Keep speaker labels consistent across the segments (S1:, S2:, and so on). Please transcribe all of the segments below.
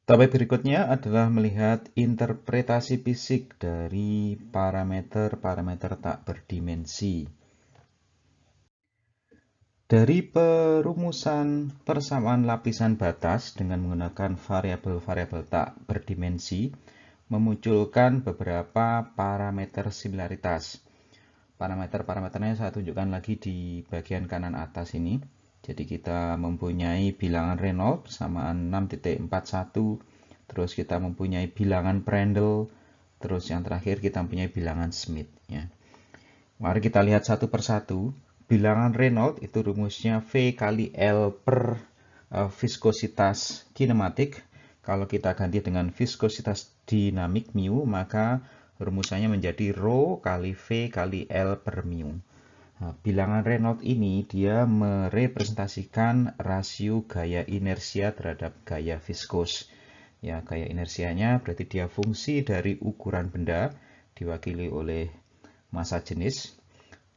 S1: Topik berikutnya adalah melihat interpretasi fisik dari parameter-parameter tak berdimensi. Dari perumusan persamaan lapisan batas dengan menggunakan variabel-variabel tak berdimensi, memunculkan beberapa parameter similaritas. Parameter-parameternya saya tunjukkan lagi di bagian kanan atas ini. Jadi kita mempunyai bilangan Reynolds persamaan 6.41, terus kita mempunyai bilangan Prandtl, terus yang terakhir kita mempunyai bilangan Schmidt. Ya. Mari kita lihat satu persatu. Bilangan Reynolds itu rumusnya V kali L per viskositas kinematik. Kalau kita ganti dengan viskositas dinamik mu, maka rumusannya menjadi rho kali V kali L per mu. Nah, bilangan Reynolds ini dia merepresentasikan rasio gaya inersia terhadap gaya viskos. Ya, gaya inersianya berarti dia fungsi dari ukuran benda diwakili oleh massa jenis.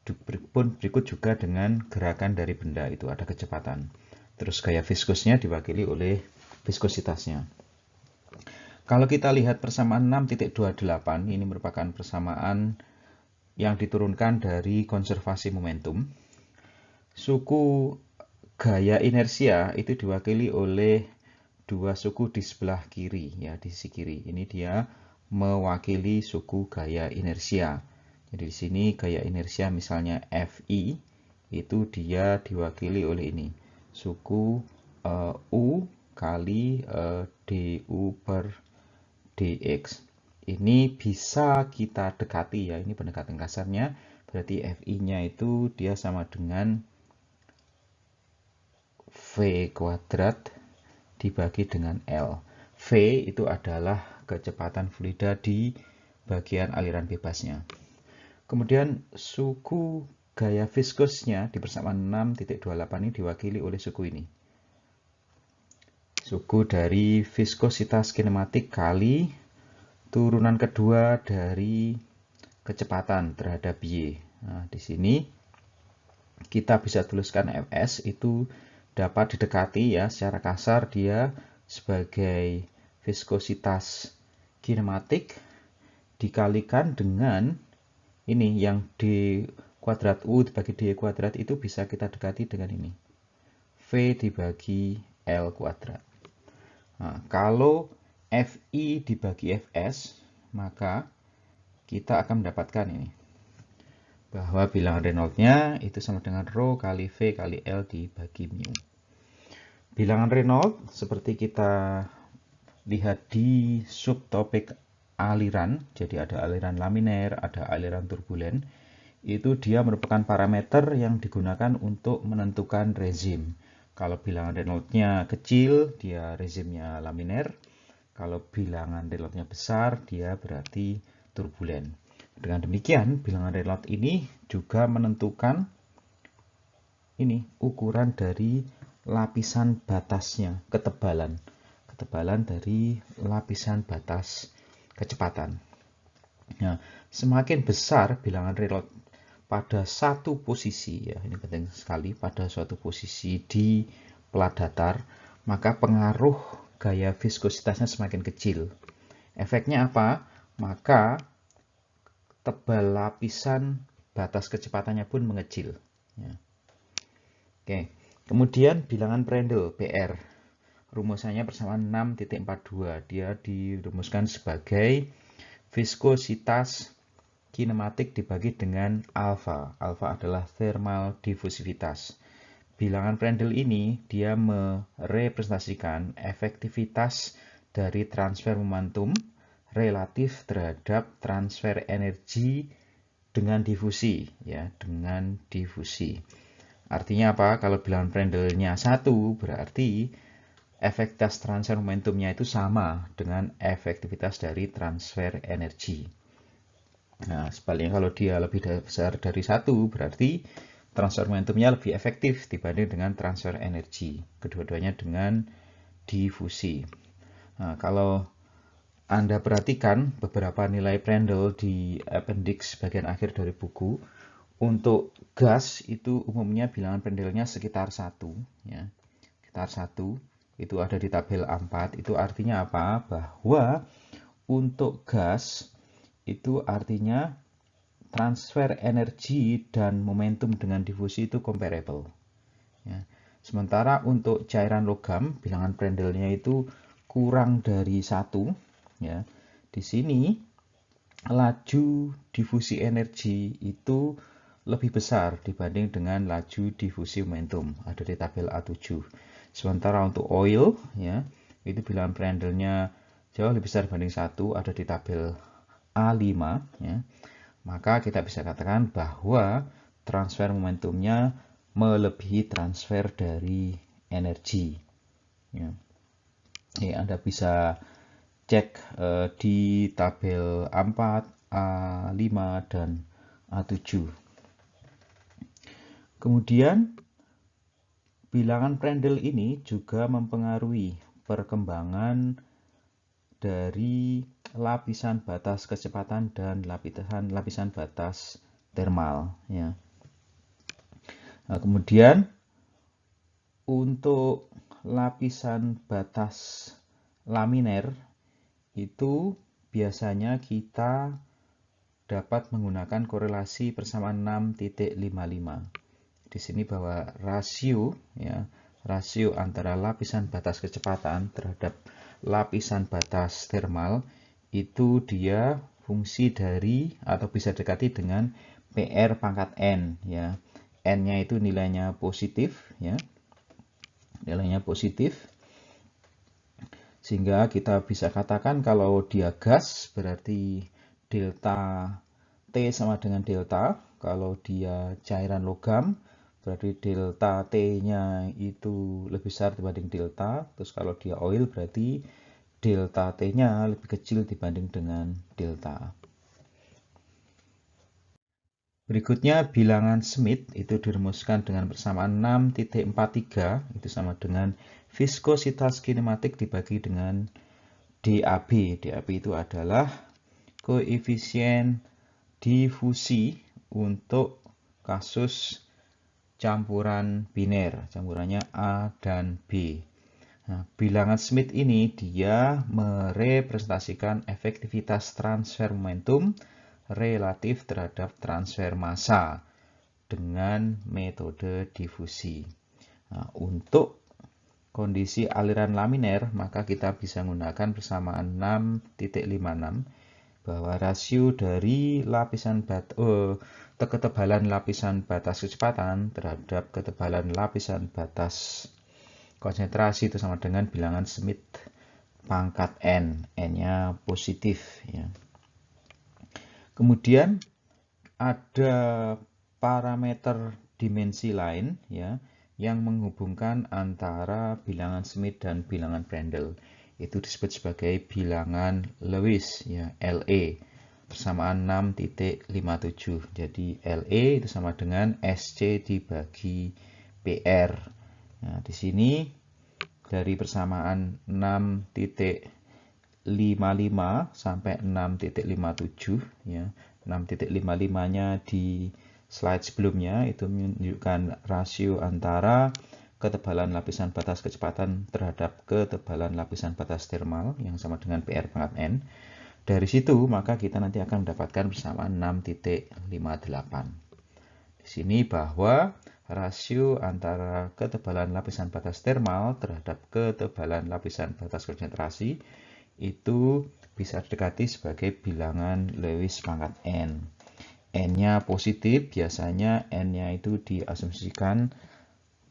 S1: Berikut juga dengan gerakan dari benda itu ada kecepatan. Terus gaya viskosnya diwakili oleh viskositasnya. Kalau kita lihat persamaan 6.28, ini merupakan persamaan yang diturunkan dari konservasi momentum. Suku gaya inersia itu diwakili oleh dua suku di sebelah kiri, ya di sisi kiri. Ini dia mewakili suku gaya inersia. Jadi di sini gaya inersia misalnya Fi itu dia diwakili oleh ini suku U kali du per dx. Ini bisa kita dekati ya, ini pendekatan kasarnya. Berarti Fi-nya itu dia sama dengan V kuadrat dibagi dengan L. V itu adalah kecepatan fluida di bagian aliran bebasnya. Kemudian suku gaya viskosnya di persamaan 6.28 ini diwakili oleh suku ini. Suku dari viskositas kinematik kali turunan kedua dari kecepatan terhadap Y. Nah, di sini kita bisa tuliskan Fs itu dapat didekati ya secara kasar dia sebagai viskositas kinematik dikalikan dengan ini yang d kuadrat U dibagi d kuadrat itu bisa kita dekati dengan ini. V dibagi L kuadrat. Nah, kalau Fi dibagi Fs, maka kita akan mendapatkan ini. Bahwa bilangan Reynolds-nya itu sama dengan rho kali V kali L dibagi mu. Bilangan Reynolds seperti kita lihat di subtopik aliran, jadi ada aliran laminer, ada aliran turbulen, itu dia merupakan parameter yang digunakan untuk menentukan rezim. Kalau bilangan Reynolds-nya kecil, dia rezimnya laminer. Kalau bilangan Reynolds-nya besar, dia berarti turbulen. Dengan demikian, bilangan Reynolds ini juga menentukan ini ukuran dari lapisan batasnya, ketebalan dari lapisan batas kecepatan. Nah, semakin besar bilangan Reynolds pada satu posisi, ya ini penting sekali, pada suatu posisi di plat datar, maka pengaruh gaya viskositasnya semakin kecil. Efeknya apa? Maka tebal lapisan batas kecepatannya pun mengecil. Ya. Oke, kemudian bilangan Prandtl PR. Rumusannya persamaan 6.42. Dia dirumuskan sebagai viskositas kinematik dibagi dengan alfa. Alfa adalah thermal diffusivitas. Bilangan Prandtl ini dia merepresentasikan efektivitas dari transfer momentum relatif terhadap transfer energi dengan difusi, ya, dengan difusi. Artinya apa? Kalau bilangan Prandtl-nya 1 berarti efektivitas transfer momentumnya itu sama dengan efektivitas dari transfer energi. Nah, sebaliknya kalau dia lebih besar dari 1 berarti transfer momentumnya lebih efektif dibanding dengan transfer energi. Kedua-duanya dengan difusi. Nah, kalau Anda perhatikan beberapa nilai Prandtl di appendix bagian akhir dari buku, untuk gas itu umumnya bilangan Prandtl-nya sekitar 1, ya. Sekitar 1. itu ada di tabel A4. Itu artinya apa? Bahwa untuk gas itu artinya transfer energi dan momentum dengan difusi itu comparable. Ya. Sementara untuk cairan logam, bilangan Prandtl-nya itu kurang dari 1. Ya. Di sini laju difusi energi itu lebih besar dibanding dengan laju difusi momentum, ada di tabel A7. Sementara untuk oil, ya, itu bilangan Prandtl-nya jauh lebih besar dibanding 1, ada di tabel A5. Ya. Maka kita bisa katakan bahwa transfer momentumnya melebihi transfer dari energi. Ya. Anda bisa cek di tabel A4, A5, dan A7. Kemudian bilangan Prandtl ini juga mempengaruhi perkembangan dari lapisan batas kecepatan dan lapisan batas thermal. Ya. Nah, kemudian untuk lapisan batas laminer itu biasanya kita dapat menggunakan korelasi persamaan 6.55. Di sini bahwa rasio antara lapisan batas kecepatan terhadap lapisan batas thermal itu dia fungsi dari atau bisa dekati dengan PR pangkat N, ya. N-nya itu nilainya positif, ya. Nilainya positif. Sehingga kita bisa katakan kalau dia gas berarti delta T sama dengan delta. Kalau dia cairan logam berarti delta T-nya itu lebih besar dibanding delta. Terus kalau dia oil berarti delta T-nya lebih kecil dibanding dengan delta. Berikutnya bilangan Schmidt itu dirumuskan dengan persamaan 6.43, itu sama dengan viskositas kinematik dibagi dengan DAB. DAB itu adalah koefisien difusi untuk kasus campuran biner, campurannya A dan B. Nah, bilangan Schmidt ini dia merepresentasikan efektivitas transfer momentum relatif terhadap transfer massa dengan metode difusi. Nah, untuk kondisi aliran laminer, maka kita bisa menggunakan persamaan 6.56 bahwa rasio dari ketebalan lapisan batas kecepatan terhadap ketebalan lapisan batas konsentrasi itu sama dengan bilangan Schmidt pangkat N, N-nya positif, ya. Kemudian ada parameter dimensi lain, ya, yang menghubungkan antara bilangan Schmidt dan bilangan Prandtl. Itu disebut sebagai bilangan Lewis, ya, LE, persamaan 6.57. Jadi LE itu sama dengan SC dibagi PR. Nah, di sini dari persamaan 6.55 sampai 6.57, ya. 6.55-nya di slide sebelumnya itu menunjukkan rasio antara ketebalan lapisan batas kecepatan terhadap ketebalan lapisan batas thermal yang sama dengan PR pangkat N. Dari situ maka kita nanti akan mendapatkan persamaan 6.58. Di sini bahwa rasio antara ketebalan lapisan batas thermal terhadap ketebalan lapisan batas konsentrasi itu bisa didekati sebagai bilangan Lewis pangkat N. N-nya positif, biasanya N-nya itu diasumsikan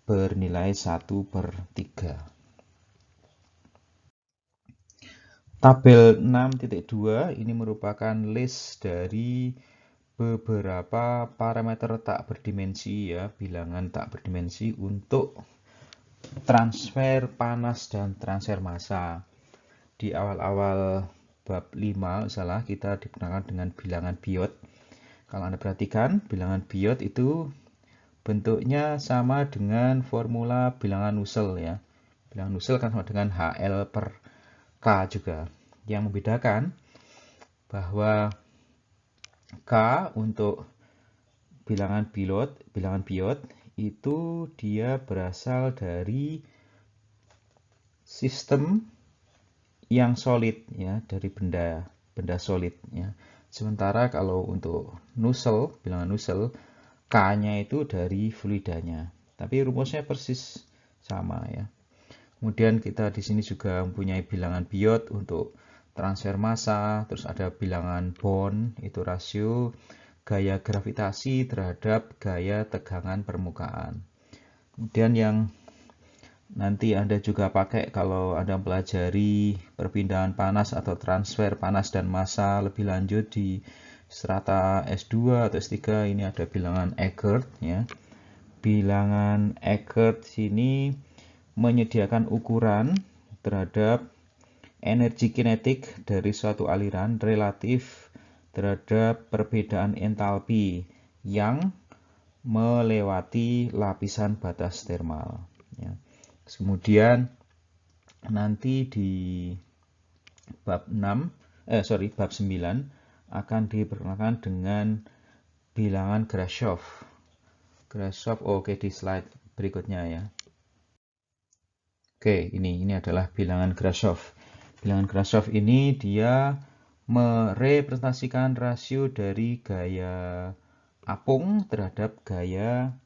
S1: bernilai 1/3. Tabel 6.2 ini merupakan list dari beberapa parameter tak berdimensi, ya, bilangan tak berdimensi untuk transfer panas dan transfer massa. Di awal-awal bab 5 misalnya kita digunakan dengan bilangan Biot. Kalau Anda perhatikan, bilangan Biot itu bentuknya sama dengan formula bilangan Nusselt, ya. Bilangan Nusselt kan sama dengan HL per K juga. Yang membedakan bahwa K untuk bilangan Biot itu dia berasal dari sistem yang solid ya, dari benda solid ya. Sementara kalau untuk Nusselt, bilangan Nusselt, K-nya itu dari fluidanya. Tapi rumusnya persis sama ya. Kemudian kita di sini juga mempunyai bilangan Biot untuk transfer massa, terus ada bilangan Bond, itu rasio gaya gravitasi terhadap gaya tegangan permukaan. Kemudian yang nanti Anda juga pakai kalau Anda pelajari perpindahan panas atau transfer panas dan massa lebih lanjut di strata S2 atau S3, ini ada bilangan Eckert ya. Bilangan Eckert sini menyediakan ukuran terhadap energi kinetik dari suatu aliran relatif terhadap perbedaan entalpi yang melewati lapisan batas termal ya. Kemudian nanti di bab 9 akan diperkenalkan dengan bilangan Grashof. Oke, di slide berikutnya ya. Oke, ini adalah bilangan Grashof. Bilangan Grashof ini dia merepresentasikan rasio dari gaya apung terhadap gaya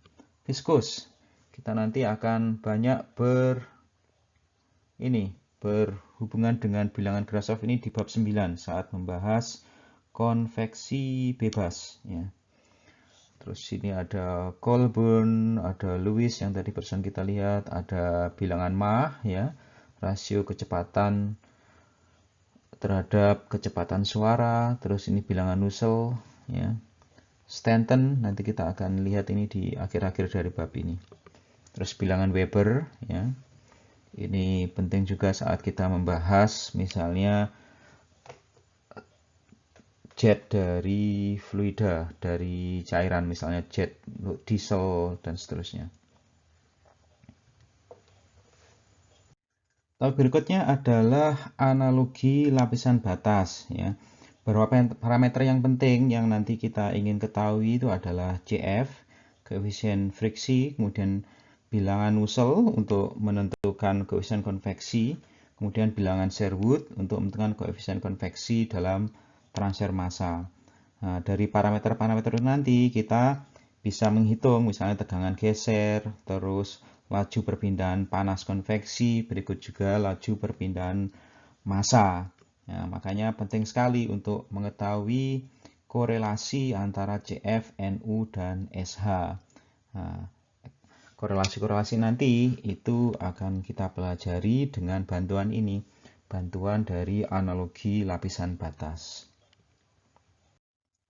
S1: viskus. Kita nanti akan banyak berhubungan dengan bilangan Grashof ini di bab 9 saat membahas konveksi bebas ya. Terus sini ada Colburn, ada Lewis yang tadi barusan kita lihat, ada bilangan Mach ya, rasio kecepatan terhadap kecepatan suara, terus ini bilangan Nusselt ya. Stanton nanti kita akan lihat ini di akhir-akhir dari bab ini. Terus bilangan Weber ya. Ini penting juga saat kita membahas misalnya jet dari fluida, dari cairan, misalnya jet diesel dan seterusnya. Tabel berikutnya adalah analogi lapisan batas ya. Beberapa parameter yang penting yang nanti kita ingin ketahui itu adalah CF, koefisien friksi, kemudian bilangan Nusselt untuk menentukan koefisien konveksi, kemudian bilangan Sherwood untuk menentukan koefisien konveksi dalam transfer massa. Nah, dari parameter-parameter nanti kita bisa menghitung misalnya tegangan geser, terus laju perpindahan panas konveksi, berikut juga laju perpindahan massa. Ya, makanya penting sekali untuk mengetahui korelasi antara CF, NU, dan SH. Nah, korelasi-korelasi nanti itu akan kita pelajari dengan bantuan ini, bantuan dari analogi lapisan batas.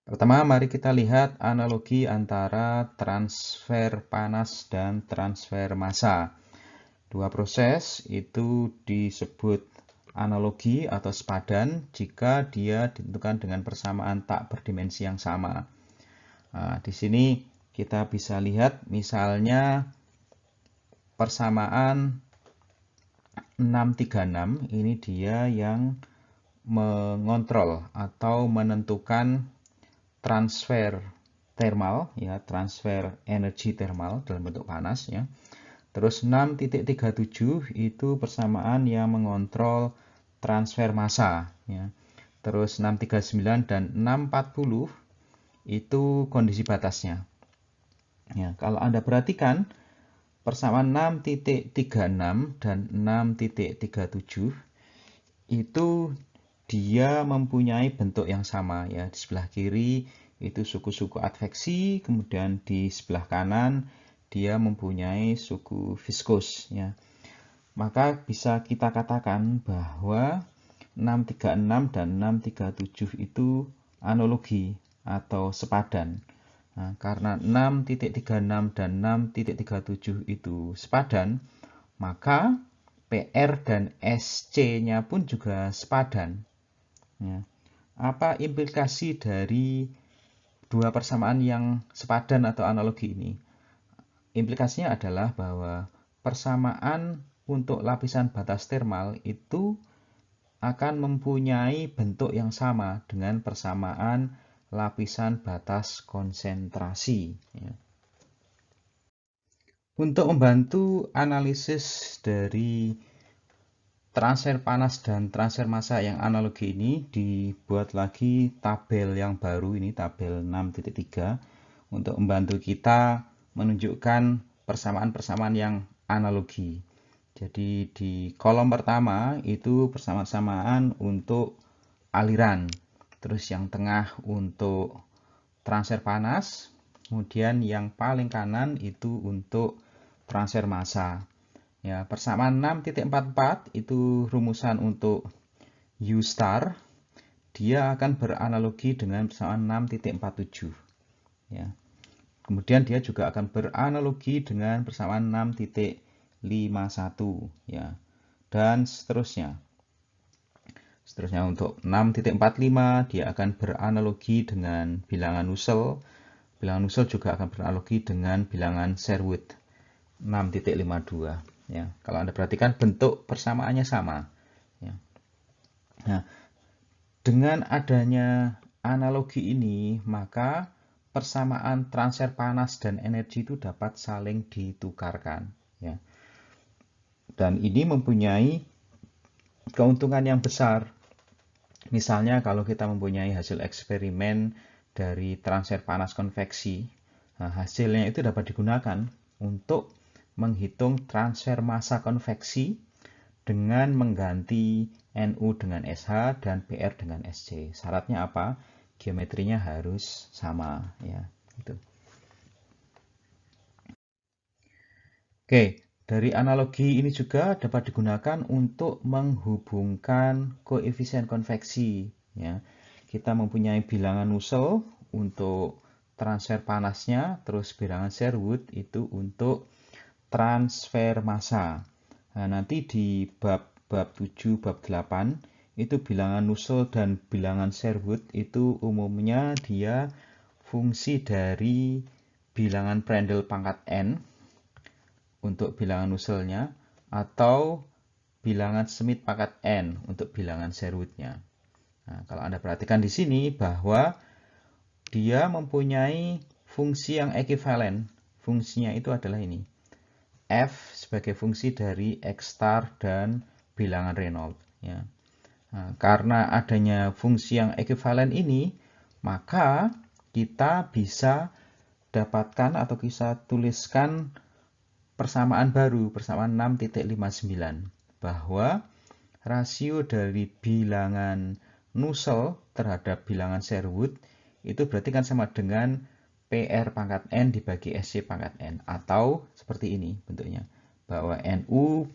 S1: Pertama, mari kita lihat analogi antara transfer panas dan transfer massa. Dua proses itu disebut analogi atau sepadan jika dia ditentukan dengan persamaan tak berdimensi yang sama. Nah, di sini kita bisa lihat misalnya persamaan 636 ini dia yang mengontrol atau menentukan transfer thermal ya, transfer energi thermal dalam bentuk panas ya. Terus 6.37 itu persamaan yang mengontrol transfer massa ya. Terus 639 dan 640 itu kondisi batasnya. Ya, kalau Anda perhatikan persamaan 6.36 dan 6.37 itu dia mempunyai bentuk yang sama ya. Di sebelah kiri itu suku-suku adveksi, kemudian di sebelah kanan dia mempunyai suku viskus ya. Maka bisa kita katakan bahwa 636 dan 637 itu analogi atau sepadan. Nah, karena 6.36 dan 6.37 itu sepadan, maka PR dan SC-nya pun juga sepadan. Ya. Apa implikasi dari dua persamaan yang sepadan atau analogi ini? Implikasinya adalah bahwa persamaan untuk lapisan batas thermal itu akan mempunyai bentuk yang sama dengan persamaan lapisan batas konsentrasi. Ya. Untuk membantu analisis dari transfer panas dan transfer massa yang analogi ini dibuat lagi tabel yang baru, ini tabel 6.3, untuk membantu kita menunjukkan persamaan-persamaan yang analogi. Jadi di kolom pertama itu persamaan-persamaan untuk aliran, terus yang tengah untuk transfer panas, kemudian yang paling kanan itu untuk transfer massa. Ya, persamaan 6.44 itu rumusan untuk U star, dia akan beranalogi dengan persamaan 6.47. Ya. Kemudian dia juga akan beranalogi dengan persamaan 6.51, ya. Dan seterusnya. Seterusnya untuk 6.45 dia akan beranalogi dengan bilangan Nusselt. Bilangan Nusselt juga akan beranalogi dengan bilangan Sherwood 6.52. Ya, kalau Anda perhatikan bentuk persamaannya sama. Ya. Nah, dengan adanya analogi ini, maka persamaan transfer panas dan energi itu dapat saling ditukarkan. Ya. Dan ini mempunyai keuntungan yang besar. Misalnya kalau kita mempunyai hasil eksperimen dari transfer panas konveksi, nah, hasilnya itu dapat digunakan untuk menghitung transfer massa konveksi dengan mengganti NU dengan SH dan PR dengan SC. Syaratnya apa? Geometrinya harus sama, ya. Gitu. Oke, dari analogi ini juga dapat digunakan untuk menghubungkan koefisien konveksi, ya. Kita mempunyai bilangan Nusselt untuk transfer panasnya, terus bilangan Sherwood itu untuk transfer massa. Nah, nanti di bab 7, bab 8 itu bilangan Nusselt dan bilangan Sherwood itu umumnya dia fungsi dari bilangan Prandtl pangkat N untuk bilangan Nusseltnya atau bilangan Schmidt pangkat N untuk bilangan Sherwoodnya. Nah, kalau Anda perhatikan di sini bahwa dia mempunyai fungsi yang ekuivalen. Fungsinya itu adalah ini. F sebagai fungsi dari X star dan bilangan Reynolds. Ya. Nah, karena adanya fungsi yang ekuivalen ini, maka kita bisa dapatkan atau kita tuliskan persamaan baru, persamaan 6.59, bahwa rasio dari bilangan Nusselt terhadap bilangan Sherwood itu berarti kan sama dengan PR pangkat N dibagi SC pangkat N, atau seperti ini bentuknya, bahwa NU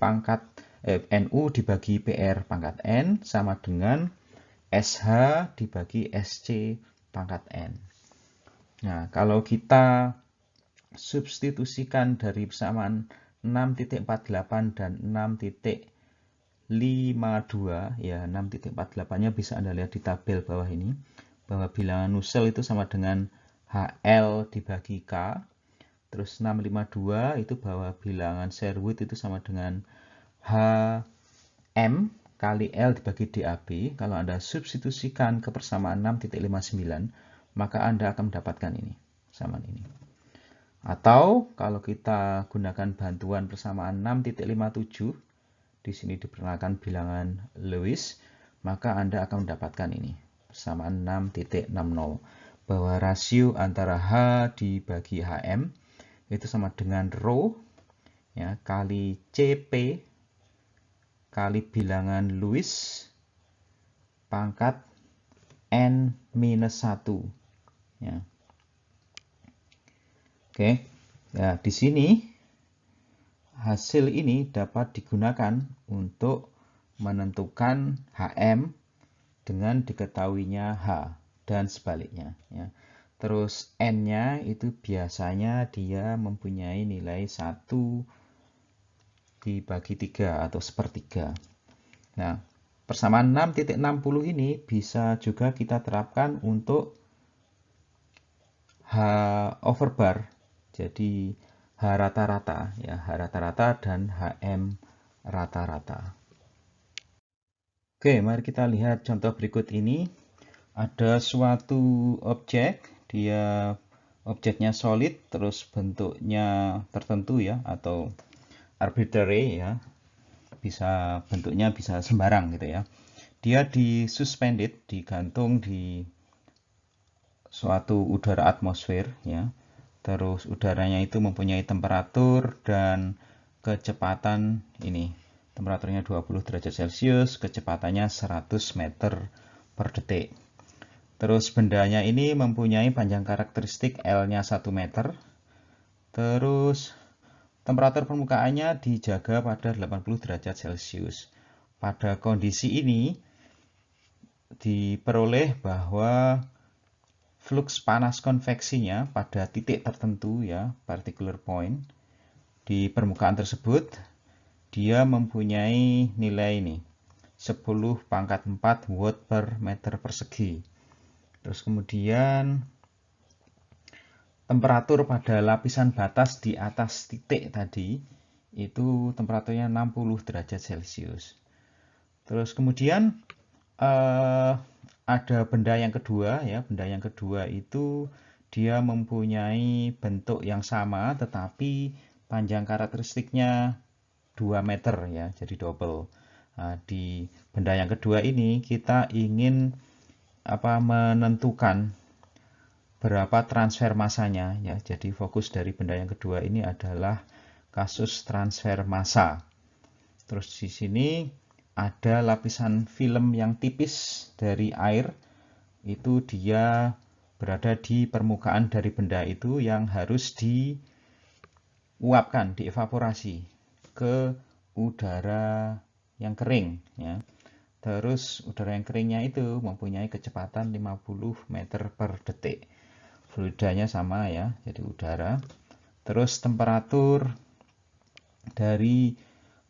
S1: dibagi PR pangkat N sama dengan SH dibagi SC pangkat N. Nah, kalau kita substitusikan dari persamaan 6.48 dan 6.52, ya 6.48-nya bisa Anda lihat di tabel bawah ini, bahwa bilangan Nusselt itu sama dengan HL dibagi K, terus 652 itu bahwa bilangan Sherwood itu sama dengan HM kali L dibagi DAB. Kalau Anda substitusikan ke persamaan 6.59, maka Anda akan mendapatkan ini, persamaan ini. Atau kalau kita gunakan bantuan persamaan 6.57, di sini diperkenalkan bilangan Lewis, maka Anda akan mendapatkan ini, persamaan 6.60, bahwa rasio antara H dibagi HM itu sama dengan rho, ya, kali CP kali bilangan Lewis pangkat N-1. Ya. Oke, ya, di sini hasil ini dapat digunakan untuk menentukan HM dengan diketahuinya H dan sebaliknya. Ya. Terus N-nya itu biasanya dia mempunyai nilai 1 dibagi 3 atau sepertiga. Nah, persamaan 6.60 ini bisa juga kita terapkan untuk H over bar. Jadi H rata-rata, ya, H rata-rata dan HM rata-rata. Oke, mari kita lihat contoh berikut ini. Ada suatu objek, dia objeknya solid, terus bentuknya tertentu, ya, atau arbitrary, ya. bisa bentuknya bisa sembarang gitu ya. Dia suspended, digantung di suatu udara atmosfer ya. Terus udaranya itu mempunyai temperatur dan kecepatan ini. Temperaturnya 20 derajat Celcius, kecepatannya 100 meter per detik. Terus bendanya ini mempunyai panjang karakteristik L-nya 1 meter. Terus temperatur permukaannya dijaga pada 80 derajat Celcius. Pada kondisi ini diperoleh bahwa flux panas konveksinya pada titik tertentu ya, particular point, di permukaan tersebut dia mempunyai nilai ini 10⁴ watt per meter persegi. Terus kemudian temperatur pada lapisan batas di atas titik tadi itu temperaturnya 60 derajat Celcius. Terus kemudian ada benda yang kedua ya, benda yang kedua itu dia mempunyai bentuk yang sama tetapi panjang karakteristiknya 2 meter ya, jadi double. Nah, di benda yang kedua ini kita ingin menentukan berapa transfer massanya ya. Jadi fokus dari benda yang kedua ini adalah kasus transfer massa. Terus di sini ada lapisan film yang tipis dari air, itu dia berada di permukaan dari benda itu yang harus diuapkan, dievaporasi ke udara yang kering ya. Terus udara yang keringnya itu mempunyai kecepatan 50 meter per detik. Fluidanya sama ya, jadi udara. Terus temperatur dari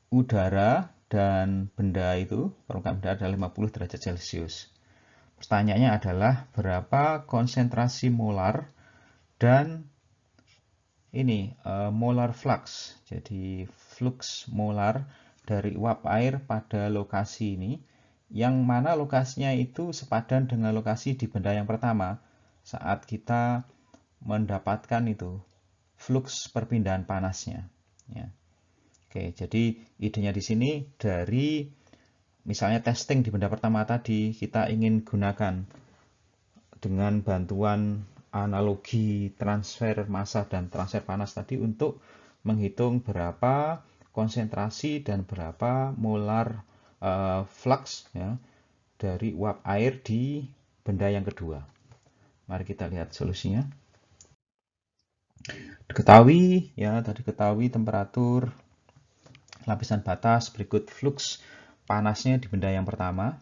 S1: udara dan benda itu, permukaan benda adalah 50 derajat Celcius. Pertanyaannya adalah berapa konsentrasi molar dan ini molar flux. Jadi flux molar dari uap air pada lokasi ini, yang mana lokasinya itu sepadan dengan lokasi di benda yang pertama saat kita mendapatkan itu flux perpindahan panasnya ya. Oke, jadi idenya di sini dari misalnya testing di benda pertama tadi, kita ingin gunakan dengan bantuan analogi transfer massa dan transfer panas tadi untuk menghitung berapa konsentrasi dan berapa molar flux ya, dari uap air di benda yang kedua. Mari kita lihat solusinya. Diketahui ya, tadi ketahui temperatur lapisan batas, berikut flux panasnya di benda yang pertama.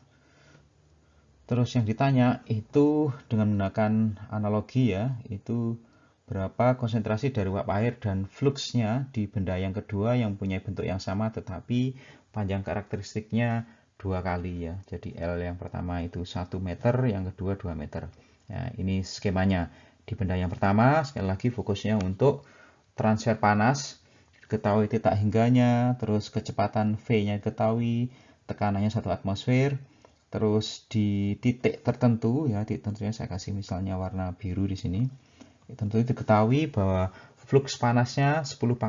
S1: Terus yang ditanya itu dengan menggunakan analogi ya, itu berapa konsentrasi dari uap air dan fluxnya di benda yang kedua yang punya bentuk yang sama tetapi panjang karakteristiknya 2 kali ya. Jadi L yang pertama itu 1 meter, yang kedua 2 meter. Nah, ini skemanya. Di benda yang pertama, sekali lagi fokusnya untuk transfer panas, diketahui titik hingganya, terus kecepatan V-nya diketahui, tekanannya 1 atmosfer, terus di titik tertentu ya, titik tentunya saya kasih misalnya warna biru di sini. Tentu diketahui bahwa flux panasnya 10⁴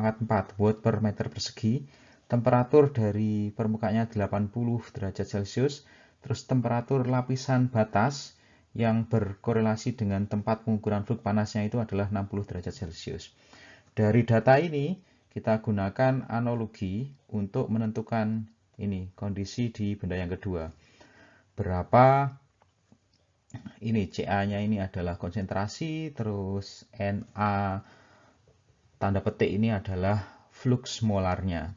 S1: watt per meter persegi, temperatur dari permukaannya 80 derajat Celcius, terus temperatur lapisan batas yang berkorelasi dengan tempat pengukuran flux panasnya itu adalah 60 derajat Celcius. Dari data ini kita gunakan analogi untuk menentukan ini kondisi di benda yang kedua. Berapa ini CA-nya ini adalah konsentrasi, terus NA tanda petik ini adalah flux molarnya.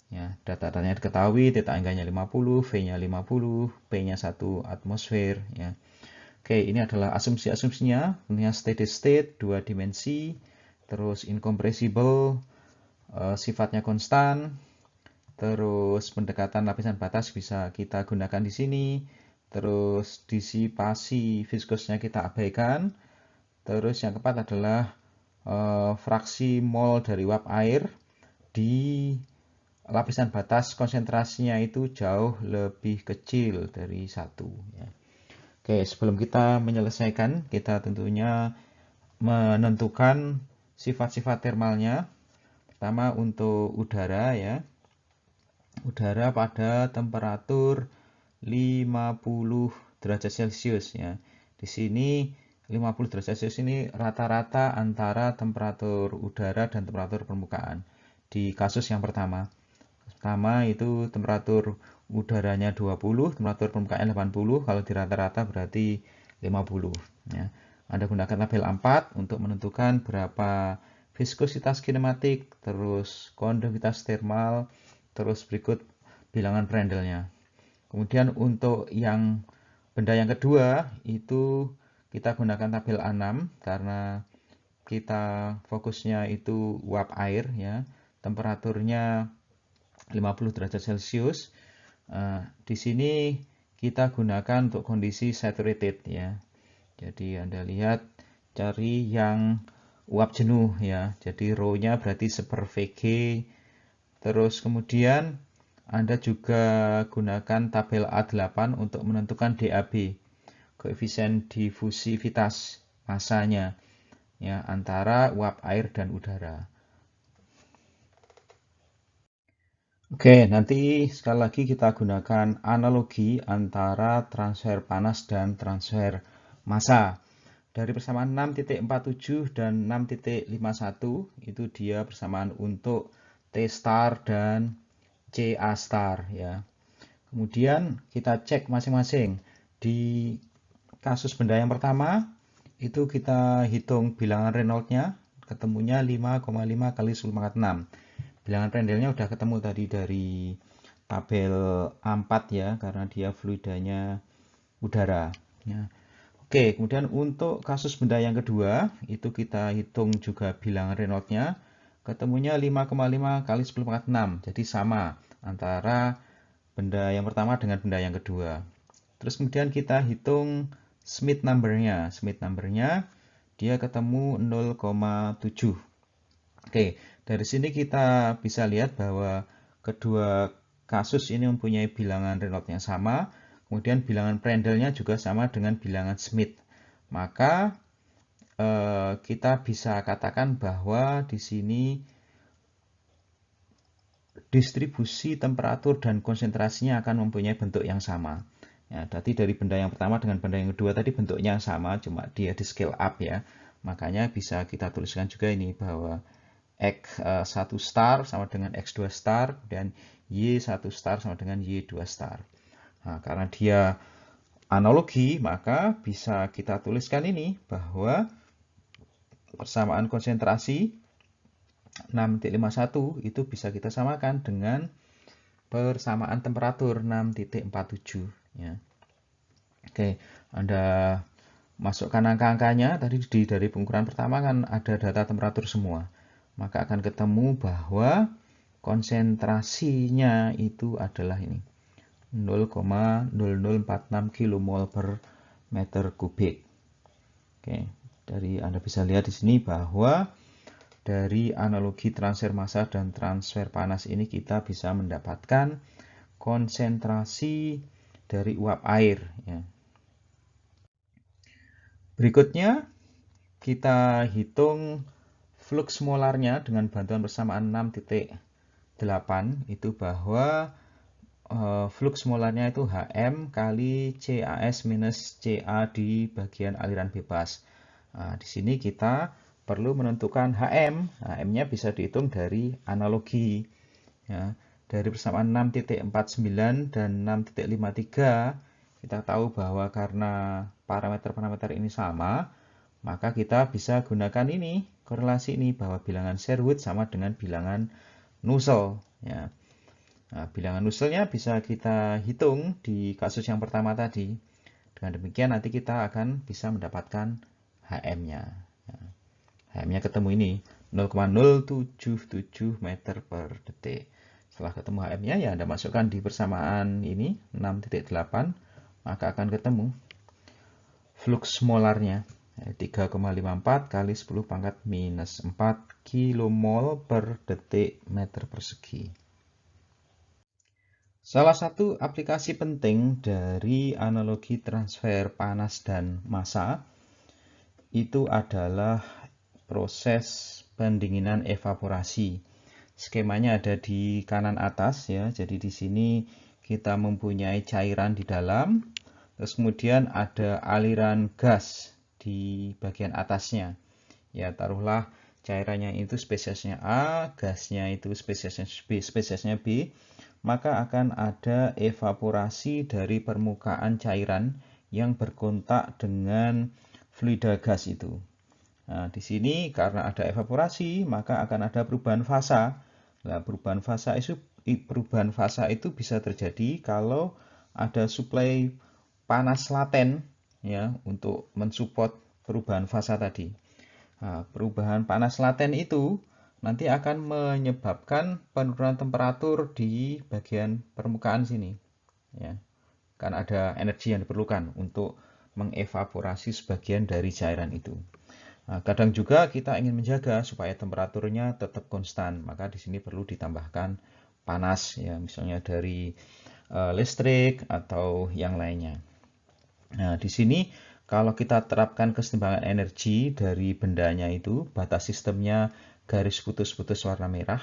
S1: Ya, data-datanya diketahui, theta angganya 50, V-nya 50, P-nya 1 atmosfer ya. Oke, ini adalah asumsi-asumsinya, punya steady state 2 dimensi, terus incompressible, sifatnya konstan, terus pendekatan lapisan batas bisa kita gunakan di sini, terus disipasi viskosnya kita abaikan, terus yang keempat adalah fraksi mol dari uap air di lapisan batas konsentrasinya itu jauh lebih kecil dari 1 ya. Oke, sebelum kita menyelesaikan, kita tentunya menentukan sifat-sifat termalnya. Pertama untuk udara ya. udara pada temperatur 50 derajat Celcius ya. Di sini 50 derajat Celcius ini rata-rata antara temperatur udara dan temperatur permukaan. Di kasus yang pertama itu temperatur udaranya 20, temperatur permukaan 80, kalau di rata-rata berarti 50 ya. Anda gunakan tabel 4 untuk menentukan berapa viskositas kinematik, terus konduktivitas termal, terus berikut bilangan Prandtl-nya. Kemudian untuk yang benda yang kedua itu kita gunakan tabel A6 karena kita fokusnya itu uap air ya, temperaturnya 50 derajat Celcius. Di sini kita gunakan untuk kondisi saturated ya. Jadi Anda lihat cari yang uap jenuh ya. Jadi rho-nya berarti 1/VG. Terus kemudian Anda juga gunakan tabel A8 untuk menentukan DAB, koefisien difusivitas masanya ya antara uap air dan udara. Oke, nanti sekali lagi kita gunakan analogi antara transfer panas dan transfer massa. Dari persamaan 6.47 dan 6.51 itu dia persamaan untuk T star dan CA star ya. Kemudian kita cek masing-masing. Di kasus benda yang pertama itu kita hitung bilangan Reynolds-nya, ketemunya 5,5 kali 10 pangkat 6. Bilangan Prandtl-nya udah ketemu tadi dari tabel A4 ya, karena dia fluidanya udara. Ya. Oke, kemudian untuk kasus benda yang kedua, itu kita hitung juga bilangan Reynolds-nya, ketemunya 5,5 kali 10 pangkat 6. Jadi sama antara benda yang pertama dengan benda yang kedua. Terus kemudian kita hitung Smith number-nya. Smith number-nya dia ketemu 0,7. Oke, dari sini kita bisa lihat bahwa kedua kasus ini mempunyai bilangan Reynolds yang sama, kemudian bilangan Prandtl-nya juga sama dengan bilangan Smith. Maka kita bisa katakan bahwa di sini distribusi temperatur dan konsentrasinya akan mempunyai bentuk yang sama. Ya, tadi dari benda yang pertama dengan benda yang kedua tadi bentuknya sama, cuma dia di scale up ya. Makanya bisa kita tuliskan juga ini bahwa X1 star sama dengan X2 star dan Y1 star sama dengan Y2 star. Nah, karena dia analogi, maka bisa kita tuliskan ini bahwa persamaan konsentrasi 6.51 itu bisa kita samakan dengan persamaan temperatur 6.47 ya. Oke, Anda masukkan angka-angkanya tadi dari pengukuran pertama kan ada data temperatur semua. Maka akan ketemu bahwa konsentrasinya itu adalah ini 0,0046 kmol per meter kubik. Oke, dari Anda bisa lihat di sini bahwa dari analogi transfer massa dan transfer panas ini kita bisa mendapatkan konsentrasi dari uap air ya. Berikutnya kita hitung flux molarnya dengan bantuan persamaan 6.8 itu bahwa flux molarnya itu HM kali CAS minus CA di bagian aliran bebas. Nah, di sini kita perlu menentukan HM. HM-nya bisa dihitung dari analogi. Ya, dari persamaan 6.49 dan 6.53 kita tahu bahwa karena parameter-parameter ini sama, maka kita bisa gunakan ini, korelasi ini, bahwa bilangan Sherwood sama dengan bilangan Nusselt. Ya. Nah, bilangan Nusselt-nya bisa kita hitung di kasus yang pertama tadi. Dengan demikian nanti kita akan bisa mendapatkan HM-nya. Ya. HM-nya ketemu ini, 0,077 meter per detik. Setelah ketemu HM-nya, ya Anda masukkan di persamaan ini, 6.8, maka akan ketemu flux molarnya 3,54 kali 10 pangkat minus 4 kmol per detik meter persegi. Salah satu aplikasi penting dari analogi transfer panas dan massa itu adalah proses pendinginan evaporasi. skemanya ada di kanan atas ya. Jadi di sini kita mempunyai cairan di dalam, terus kemudian ada aliran gas di bagian atasnya. Ya, taruhlah cairannya itu spesiesnya A, gasnya itu spesiesnya B, maka akan ada evaporasi dari permukaan cairan yang berkontak dengan fluida gas itu. Nah, di sini karena ada evaporasi, maka akan ada perubahan fasa. Nah, perubahan fasa itu bisa terjadi kalau ada suplai panas laten ya untuk mensupport perubahan fasa tadi. Nah, perubahan panas laten itu nanti akan menyebabkan penurunan temperatur di bagian permukaan sini ya. Kan ada energi yang diperlukan untuk mengevaporasi sebagian dari cairan itu. Nah, kadang juga kita ingin menjaga supaya temperaturnya tetap konstan, maka di sini perlu ditambahkan panas ya, misalnya dari listrik atau yang lainnya. Nah, di sini kalau kita terapkan kesetimbangan energi dari bendanya itu, batas sistemnya garis putus-putus warna merah,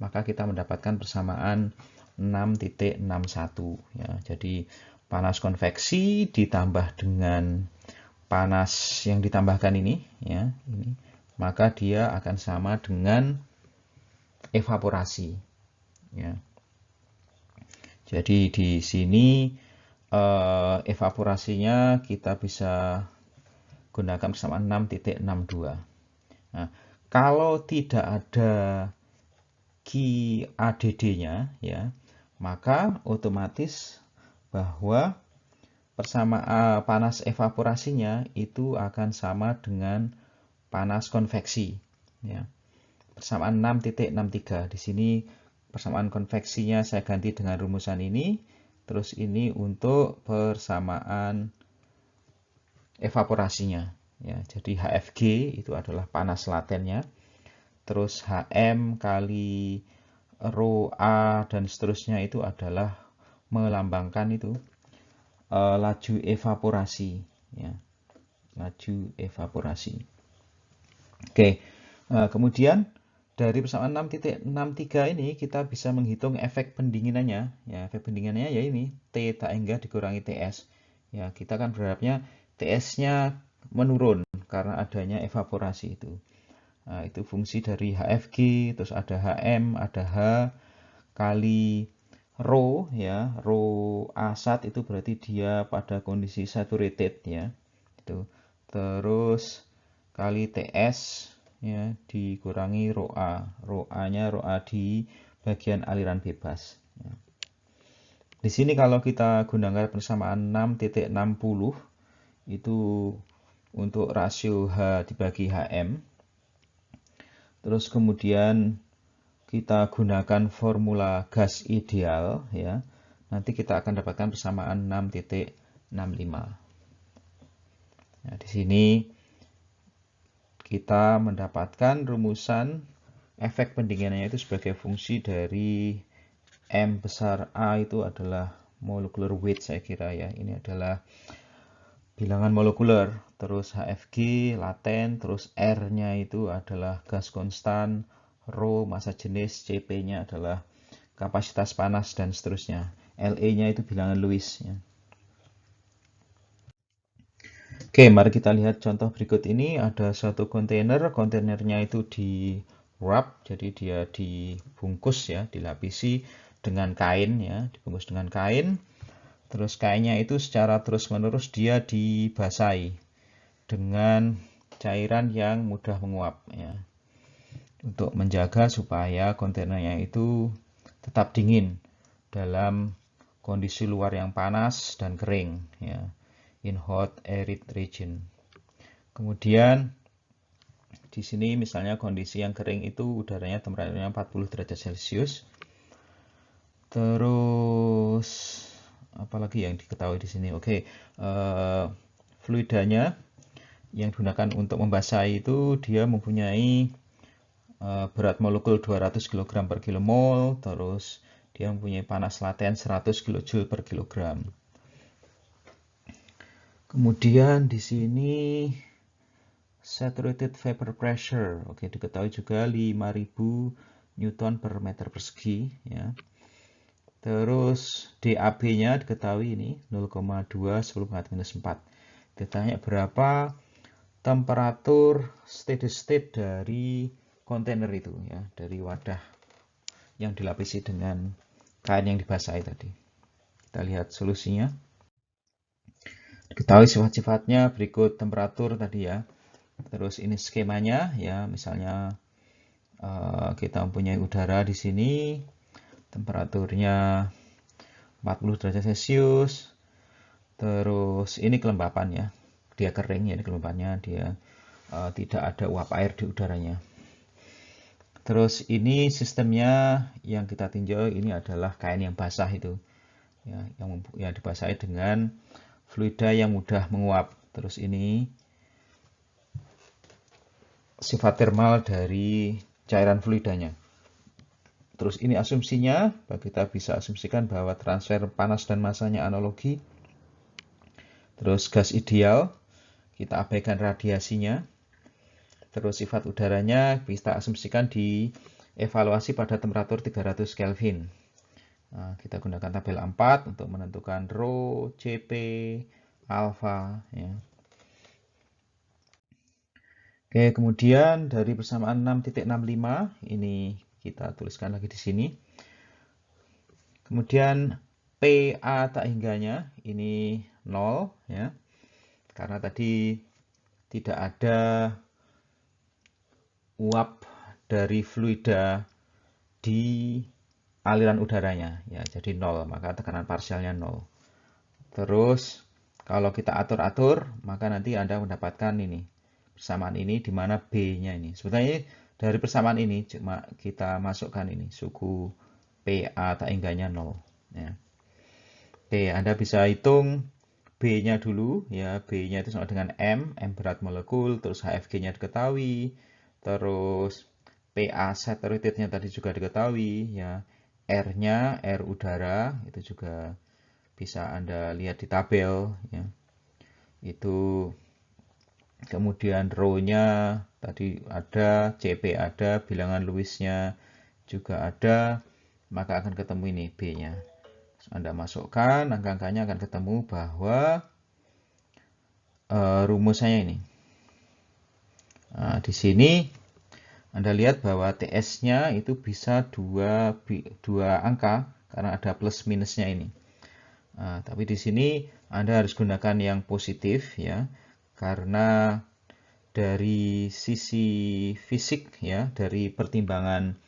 S1: maka kita mendapatkan persamaan 6.61 ya. Jadi panas konveksi ditambah dengan panas yang ditambahkan ini ya, maka dia akan sama dengan evaporasi ya. Jadi di sini evaporasinya kita bisa gunakan persamaan 6.62. Nah, kalau tidak ada QADD-nya ya, maka otomatis bahwa panas evaporasinya itu akan sama dengan panas konveksi ya. Persamaan 6.63. Di sini persamaan konveksinya saya ganti dengan rumusan ini, terus ini untuk persamaan evaporasinya ya. Jadi HFG itu adalah panas latennya, terus HM kali rho A dan seterusnya itu adalah melambangkan itu laju evaporasi ya, laju evaporasi. Oke, kemudian dari persamaan 6.63 ini kita bisa menghitung efek pendinginannya ya. Efek pendinginannya ya ini T tak hingga dikurangi TS ya. Kita kan berharapnya TS-nya menurun karena adanya evaporasi itu. Nah, itu fungsi dari HFG, terus ada HM, ada H kali rho ya, rho A1 itu berarti dia pada kondisi saturated ya. Itu. Terus kali TS ya dikurangi rho A. Rho A-nya rho A di bagian aliran bebas ya. Di sini kalau kita gunakan persamaan 6.60 itu untuk rasio H dibagi HM. Terus kemudian kita gunakan formula gas ideal ya. Nanti kita akan dapatkan persamaan 6.65. Nah, di sini kita mendapatkan rumusan efek pendinginannya itu sebagai fungsi dari M besar A itu adalah molecular weight saya kira ya. Ini adalah bilangan molekuler, terus HFG laten, terus R-nya itu adalah gas konstan, rho massa jenis, Cp-nya adalah kapasitas panas dan seterusnya. Le-nya itu bilangan Lewis ya. Oke, mari kita lihat contoh berikut ini. Ada satu kontainer, kontainernya itu di wrap, jadi dia dibungkus ya, dilapisi dengan kain ya, dibungkus dengan kain. Terus kainnya itu secara terus-menerus dia dibasahi dengan cairan yang mudah menguap ya. Untuk menjaga supaya kontainernya itu tetap dingin dalam kondisi luar yang panas dan kering ya. In hot arid region. Kemudian di sini misalnya kondisi yang kering itu udaranya temperaturnya 40 derajat Celcius. Terus apalagi yang diketahui di sini? Oke, fluidanya yang digunakan untuk membasahi itu dia mempunyai berat molekul 200 kg per kilomol, terus dia mempunyai panas laten 100 kJ per kilogram. Kemudian di sini saturated vapor pressure, oke, diketahui juga 5000 Newton per meter persegi ya. Terus DAB-nya diketahui ini 0,2 10⁻⁻⁴. Ditanya berapa temperatur steady state dari kontainer itu ya, dari wadah yang dilapisi dengan kain yang dibasahi tadi. Kita lihat solusinya. Diketahui sifat-sifatnya berikut temperatur tadi ya. Terus ini skemanya ya, misalnya kita mempunyai udara di sini, temperaturnya 40 derajat Celcius. Terus ini kelembapan ya, dia kering ya, ini kelembapannya, dia tidak ada uap air di udaranya. Terus ini sistemnya yang kita tinjau ini adalah kain yang basah itu ya, yang dibasahi dengan fluida yang mudah menguap. Terus ini sifat termal dari cairan fluidanya. Terus ini asumsinya, kita bisa asumsikan bahwa transfer panas dan massanya analogi. Terus gas ideal, kita abaikan radiasinya. Terus sifat udaranya kita asumsikan dievaluasi pada temperatur 300 Kelvin. Nah, kita gunakan tabel 4 untuk menentukan rho, Cp, alfa ya. Oke, kemudian dari persamaan 6.65 ini kita tuliskan lagi di sini. Kemudian PA tak hingganya ini 0 ya. Karena tadi tidak ada uap dari fluida di aliran udaranya ya, jadi 0, maka tekanan parsialnya 0. Terus kalau kita atur-atur, maka nanti Anda mendapatkan ini persamaan ini di mana B-nya ini. Sebenarnya dari persamaan ini cuma kita masukkan ini suku PA tak hingganya 0 ya. Oke, Anda bisa hitung B-nya dulu ya, B-nya itu sama dengan M berat molekul, terus HFG-nya diketahui, terus PA saturated-nya tadi juga diketahui ya. R-nya, R udara, itu juga bisa Anda lihat di tabel ya. Itu kemudian rho-nya tadi ada, CP ada, bilangan Lewis-nya juga ada, maka akan ketemu ini B-nya. Anda masukkan angka-angkanya akan ketemu bahwa rumusnya ini. Nah, di sini Anda lihat bahwa TS-nya itu bisa dua angka karena ada plus minusnya ini. Nah, tapi di sini Anda harus gunakan yang positif ya, karena dari sisi fisik ya, dari pertimbangan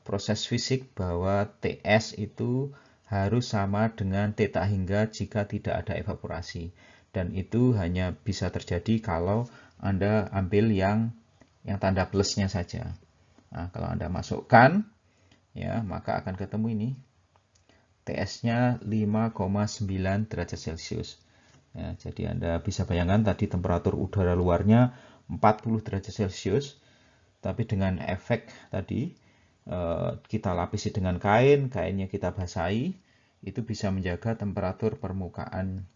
S1: proses fisik bahwa TS itu harus sama dengan θ hingga jika tidak ada evaporasi, dan itu hanya bisa terjadi kalau Anda ambil yang tanda plusnya saja. Nah, kalau Anda masukkan ya, maka akan ketemu ini TS-nya 5,9 derajat Celcius. Ya, jadi Anda bisa bayangkan tadi temperatur udara luarnya 40 derajat Celcius, tapi dengan efek tadi kita lapisi dengan kain, kainnya kita basahi, itu bisa menjaga temperatur permukaan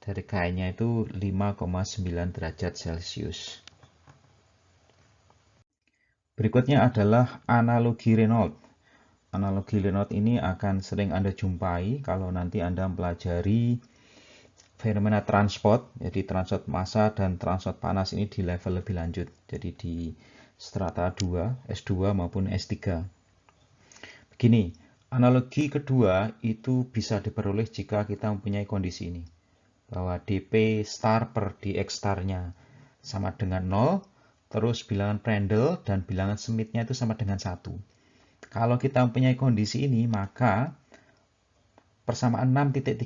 S1: dari kainnya itu 5,9 derajat Celcius. Berikutnya adalah analogi Reynolds. Analogi Reynolds ini akan sering Anda jumpai kalau nanti Anda mempelajari fenomena transport, jadi transport massa dan transport panas ini di level lebih lanjut, jadi di strata 2, S2 maupun S3. Begini, analogi kedua itu bisa diperoleh jika kita mempunyai kondisi ini, bahwa dP star per dx starnya sama dengan 0, terus bilangan Prandtl dan bilangan Schmidt-nya itu sama dengan 1. Kalau kita mempunyai kondisi ini, maka persamaan 6.35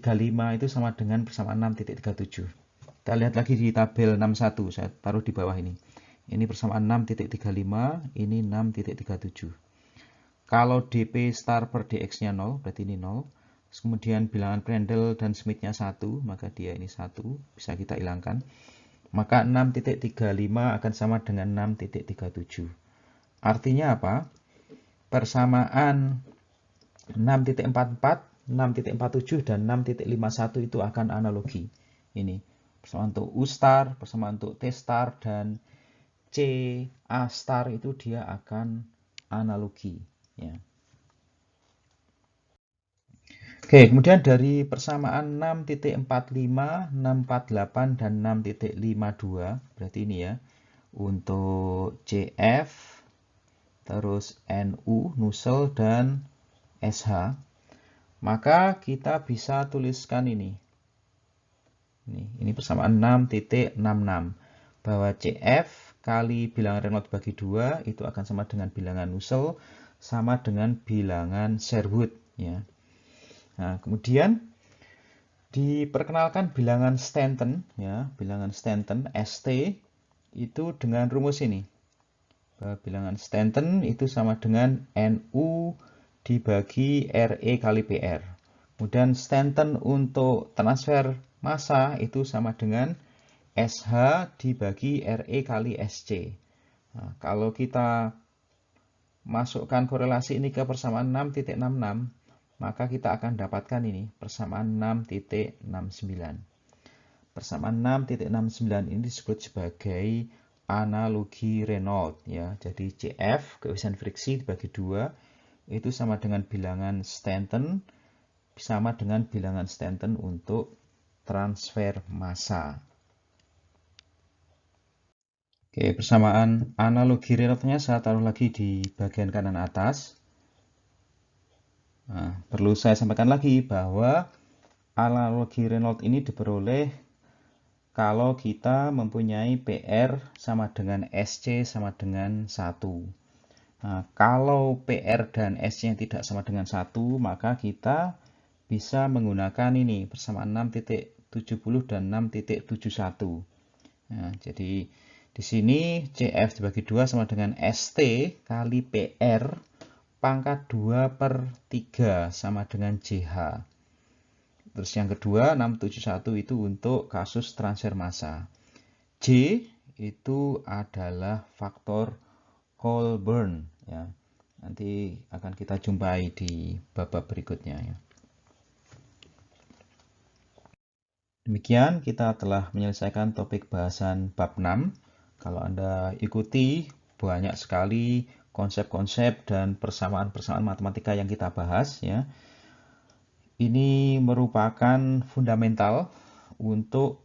S1: itu sama dengan persamaan 6.37. Kita lihat lagi di tabel 61, saya taruh di bawah ini. Ini persamaan 6.35, ini 6.37. Kalau dP star per dx-nya 0, berarti ini 0. Kemudian bilangan Prandtl dan Schmidt-nya 1, maka dia ini 1, bisa kita hilangkan. Maka 6.35 akan sama dengan 6.37. Artinya apa? Persamaan 6.44, 6.47 dan 6.51 itu akan analogi. Ini persamaan untuk U star, persamaan untuk T star dan C A star itu dia akan analogi. Ya. Oke, kemudian dari persamaan 6.45, 648, dan 6.52, berarti ini ya, untuk CF, terus NU, Nusselt, dan SH, maka kita bisa tuliskan ini. Ini persamaan 6.66, bahwa CF kali bilangan Reynolds bagi 2 itu akan sama dengan bilangan Nusselt, sama dengan bilangan Sherwood. Ya. Nah, kemudian diperkenalkan bilangan Stanton, ya, bilangan Stanton ST itu dengan rumus ini. Bilangan Stanton itu sama dengan NU dibagi RE kali PR. Kemudian Stanton untuk transfer massa itu sama dengan SH dibagi RE kali SC. Nah, kalau kita masukkan korelasi ini ke persamaan 6.66, maka kita akan dapatkan ini persamaan 6.69. Persamaan 6.69 ini disebut sebagai analogi Reynolds, ya. Jadi CF, koefisien friksi dibagi 2, itu sama dengan bilangan Stanton, sama dengan bilangan Stanton untuk transfer massa. Oke, persamaan analogi Reynolds-nya saya taruh lagi di bagian kanan atas. Nah, perlu saya sampaikan lagi bahwa analogi Reynolds ini diperoleh kalau kita mempunyai PR sama dengan SC sama dengan 1. Nah, kalau PR dan SC yang tidak sama dengan 1, maka kita bisa menggunakan ini persamaan 6.70 dan 6.71. Nah, jadi di sini CF dibagi 2 sama dengan ST kali PR pangkat 2/3 sama dengan JH. Terus yang kedua 671 itu untuk kasus transfer massa. J itu adalah faktor Colburn, ya. Nanti akan kita jumpai di bab berikutnya, ya. Demikian kita telah menyelesaikan topik bahasan bab 6. Kalau Anda ikuti, banyak sekali konsep-konsep dan persamaan-persamaan matematika yang kita bahas, ya. Ini merupakan fundamental untuk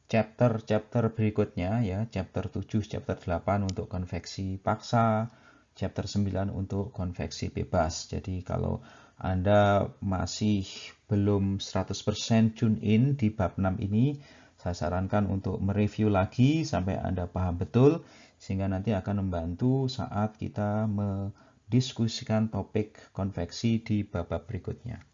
S1: chapter-chapter berikutnya, ya. Chapter 7, chapter 8 untuk konveksi paksa, chapter 9 untuk konveksi bebas. Jadi kalau Anda masih belum 100% tune in di bab 6 ini, saya sarankan untuk mereview lagi sampai Anda paham betul, sehingga nanti akan membantu saat kita mendiskusikan topik konveksi di bab berikutnya.